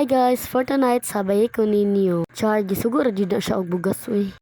Hi guys, for tonight sabay ko ninyo. Char, gisuguro jud na siya og bugas uy.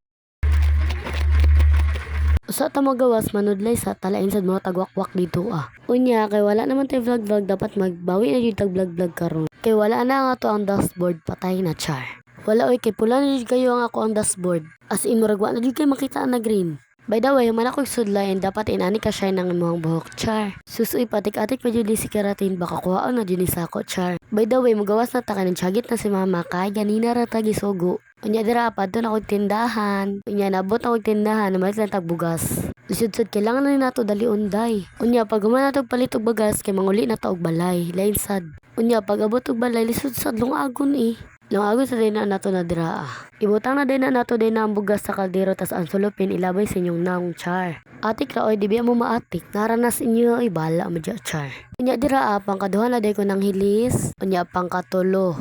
Usa ta mo gawas manudlay sa talain sad mga tagwakwak dito ah. Unya kay wala naman tay vlog dapat magbawi na jud tag vlog karon. Kay wala na nga to ang dashboard patay na char. Wala oy kay pula na jud kayo ang ako ang dashboard. As in murag wa na jud kay makita na green. By the way, man ako sudlayan dapat inani ka shine ng imong buhok, char. Susuy patik-atik pa jud si keratin baka kuhaon na jud ni sako, char. By the way, mugawas na ta kanin chagit na si mama kay ganina ra ta gisugo. Unya dira padto na kog tindahan. Unya nabot na kog tindahan na lang tag bugas. Lisod-sod kailangan na ni nato dali unday. Unya pag human nato palit og bagas kay manguli na ta og balay, lain sad. Unya pag abot og balay lisod sad lungagon eh. Lungagon sa din na nato na dira ah. Ibutang na din na nato din na ang bugas sa kaldero tas ang sulupin ilabay sa inyong naong char. Atik ra oy di biya mo maatik. Naranas inyo ay bala mo char. Unya dira pang kaduha na day ko nang hilis. Unya pang katulo.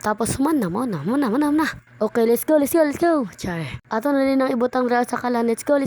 Tapos man na. Okay, let's go. Char. Ato na din ang ibutang dira sa kalan. Let's go.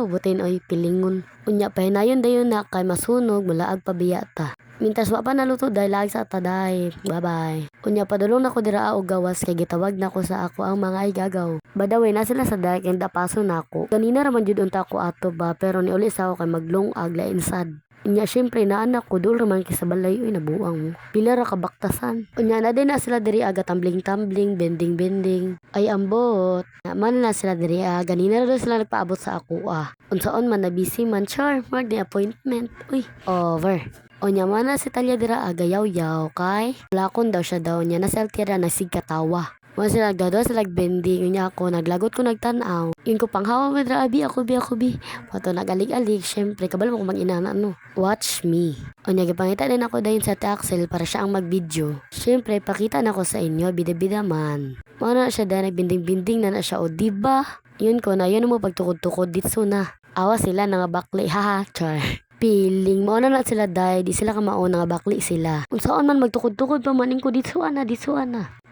Butin oy pilingon. Unya pahinayon dayon na kay masunog mulaag pabiya ta. Mintas wa pa naluto dahil lagi sa taday. Bye-bye. Unya padulong nako dira og gawas kay gitawag nako sa ako ang mga igagaw. Badaway na sila sa dayak and dapaso nako. Kanina raman jud unta ko ato ba pero ni uli sa ako kay maglungag lain sad. Unya syempre na anak ko dul raman kay sa balay oy nabuang mo. Pila ra ka baktasan. Unya na din na sila diri aga tumbling, bending. Ay ambot. Man na sila diri ganina ra sila nagpaabot sa ako ah. Unsaon man na busy man char, mag di appointment. Uy, over. Unya man na si Talia dira agayaw-yaw kay lakon daw siya daw niya na seltira na sigkatawa. Mo sila nagdado sila bending unya ako naglagot ko nagtan-aw. Yun ko panghawa with abi ako bi. Pato nagalig-alig syempre kabalo mo mag-inana no. Watch me. Unya gipangita din ako dayon sa Axel para siya ang mag-video. Syempre pakita na ko sa inyo bida-bida man. Mo na siya dahil nagbinding-binding na siya o diba? Yun ko na yun mo pagtukod-tukod ditso na. Awa sila nga bakli haha char. Piling mo na sila dahil di sila kamaon nga bakli sila. Unsaon man magtukod-tukod pa maning ko ditso ana.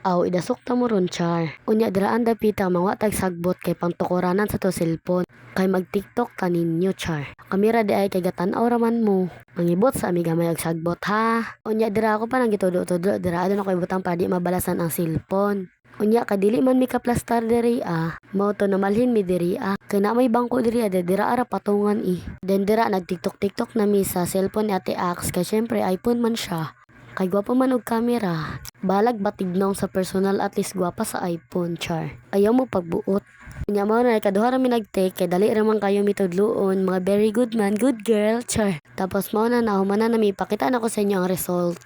Aw idasok ta mo ron char. Unya diraan dapita mga tag sagbot kay pangtukoranan sa to cellphone. Kay mag TikTok kaninyo char. Kamera di ay kay gatan-aw raman mo. Mangibot sa amiga may sagbot ha. Unya dira ako pa nang gitudo-tudo dira adon ako ibutang pa di mabalasan ang cellphone. Unya kadili man mi kaplastar diri mao to namalhin mi diri kay na may bangko diri dira ara patungan den dira nag TikTok na mi sa cellphone ni Ate Ax kay syempre iPhone man siya kay gwapo man og camera balag batignaw sa personal at least gwapa sa iPhone char ayaw mo pagbuot. Unya mao na kaduha ra mi nag-take kay dali ra man kayo mitudloon mga very good man good girl char tapos mao na nahuman na mi ipakita na ko sa inyo ang result.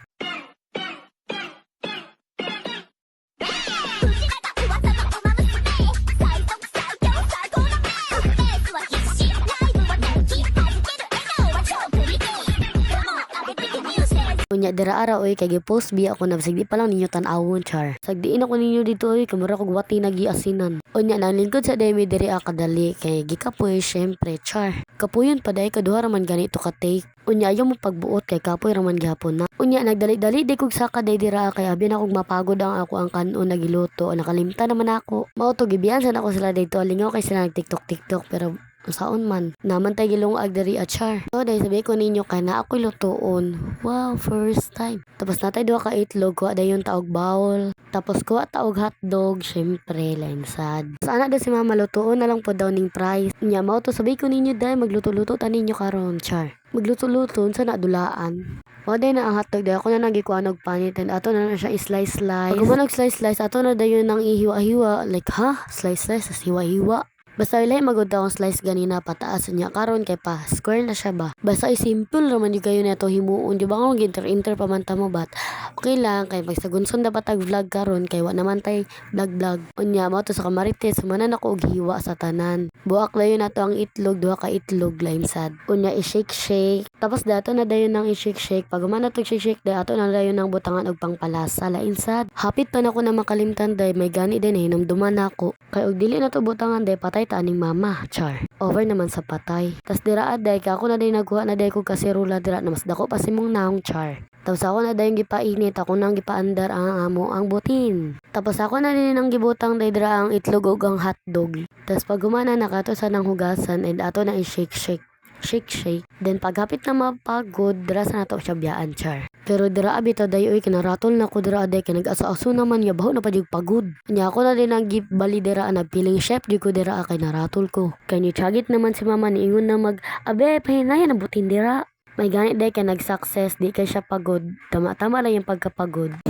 Unya dira ara oy kay gi-post biya ako na sagdi pa lang ninyo tan-awon char. Sagdiin ako ninyo dito oy kamura kog wati nagiasinan. Unya nang lingkod sa demi diri kadali kay gikapoy syempre char. Kapuyon pa day kaduha ra man ganito ka take. Unya ayaw mo pagbuot kay kapoy ra man gihapon na. Unya nagdali-dali di kog saka day dira kay abi na kog mapagod ang ako ang kanon nagiluto. Nakalimtan naman ako. Mao to gibiyansan ako sila dito alingaw kay sila nag TikTok pero saon man naman tay gilungag diri char. So dahil sabi ko ninyo kay na ako'y lutoon. Wow, first time. Tapos natay duha ka itlog kuha dayon taog bowl. Tapos kuha taog hotdog, syempre lain sad. Sana daw si mama lutoon na lang po daw ning price. Nya mao to sabi ko ninyo dahil magluto-luto ta ninyo karon char. Magluto-luto sa nadulaan. O day na ang hotdog day ako na nagikuan og panit and ato na siya slice. Pag man slice ato na dayon nang ihiwa-hiwa like slice as hiwa-hiwa. Basta ilay magod akong slice ganina pataas niya karon kay pa square na siya ba. Basta ay simple raman di kayo neto himuon di ba nga mag-inter pa man ta mo bat. Okay lang kay pagsagunson dapat tag vlog karon kay wa naman tay vlog. Unya mo to sa kamarites manan ako og hiwa sa tanan. Buak layon nato ang itlog duha ka itlog lain sad. Unya i-shake. Tapos dato na dayon nang i-shake. Pag man nato shake dato na dayon nang butangan og pangpalasa lain sad. Hapit pa nako na makalimtan day may gani din hinumduman nako. Kay og dili na to butangan day patay ta aning mama char. Over naman sa patay. Tas dira aday ka ako na day nagkuha na day ko kasirula dira na mas dako pa simong naong char. Tapos ako na dayong gipainit, ako nang gipaandar ang amo ang butin. Tapos ako na din ang gibutang dira ang itlog ug ang hotdog. Tapos pag humana nakato sa nang hugasan and ato na i-shake. shake. Then paghapit na mapagod, dira sa nato siya biyaan, char. Pero dira abita day oy kinaratol na ko dira aday kay nag-asa-aso naman ya baho na pa jud pagod. Nya ako na din ang bali dira nagpiling chef di ko dira kay naratol ko. Kay ni chagit naman si mama niingon na abe pahinayan nabutin dira. May ganit day kay nag-success di kay siya pagod. Tama-tama lang yung pagkapagod.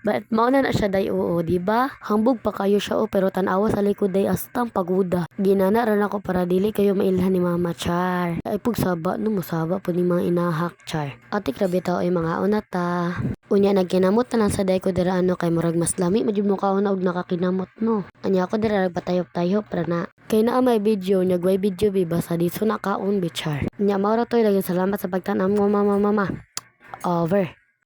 But mauna na siya day oo, di ba? Hambog pa kayo siya pero tanawa sa likod day astang paguda. Ginana ran ako para dili kayo mailhan ni Mama Char. Ay pug saba no musaba po ni mga inahak Char. Ati grabe tao ay mga unata. Unya nagkinamot na lang sa day ko dira kay murag mas lami majud mo kauna og nakakinamot no. Anya ako dira nagpatayop-tayop ra na. Kay naa may video, nagway video biba sa dito na kaon bichar. Nya mao ra toy lagi salamat sa pagtan-aw mo mama. Over.